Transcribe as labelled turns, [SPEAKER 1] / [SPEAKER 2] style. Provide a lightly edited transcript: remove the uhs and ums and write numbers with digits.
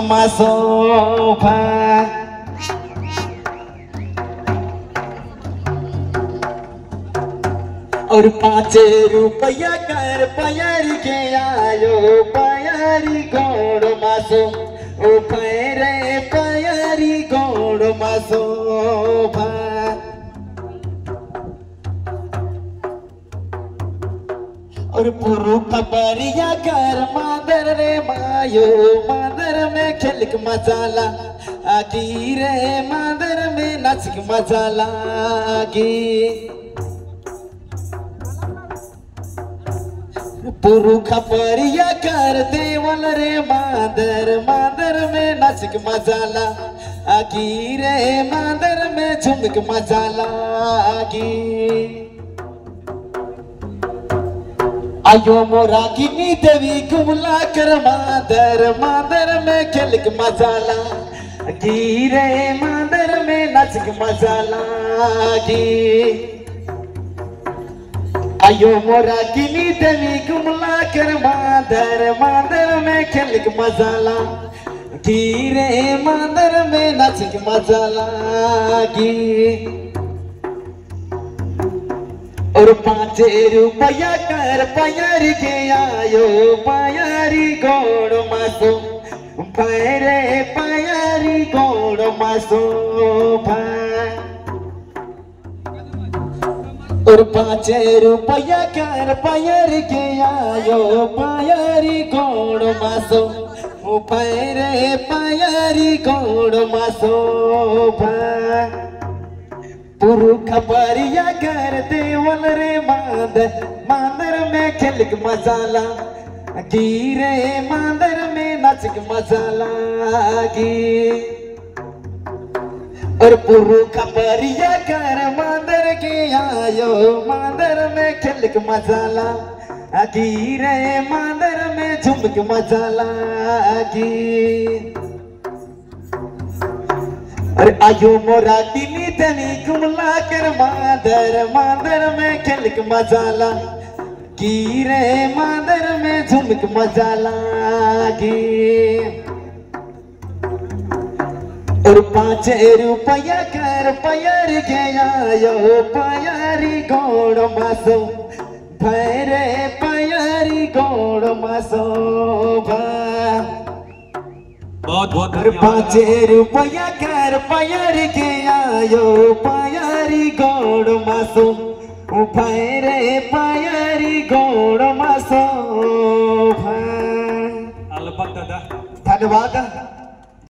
[SPEAKER 1] मा शोभा और 5 रुपया कर पयारी के आयो पयारी गोड़ मासो ओ पैरे पयारी गोड़ मासो और पुरु खबरिया कर मादर रे मायो मादर में खेलक मसाला आगी रे मादर में नाचक मसाला आगी पुरु खपरिया कर देवल रे मादर मादर में नाचक मसाला आगी रे मादर में झुमक मसाला आगी आयो मोरा गिनी देवी कुमला कर मादर मादर में खेलक मसाला आगी रे मादर में नाचक मसाला आगी आयो मोरा गिनी देवी कुमला कर मादर मादर में खेलक मसाला गिरे मादर में नाचक मसाला गी और 5 रुपया कर पयारी के आयो पयारी गोड़ मासो पैरे पयारी गोड़ मासो और 5 रुपया कर पयार के आयो पयारी गोड़ मासो पैरे पयारी गोड़ मासो पुरु खबरिया कर देवल रे मादर में खेलक मसाला गिरे मादर में नाचक मसाला गी और पुरु खबरिया कर मादर के आयो मादर में खेलक मसाला गिरे मादर में झुमक मसाला गी अरे आयो मोरा दिनी तनी कुमला कर मादर मादर में खेलक मसाला गिरे मादर में झुमक मसाला गी और 5 रुपया कर पयार के आयो पयारी गोड़ मासो भैरे पयारी गोड़ मासो बहुत बहुत 5 रुपया कर पयार के आयो पयारी गोड़ मासो भैरे पयारी गोड़ मासो धन्यवाद।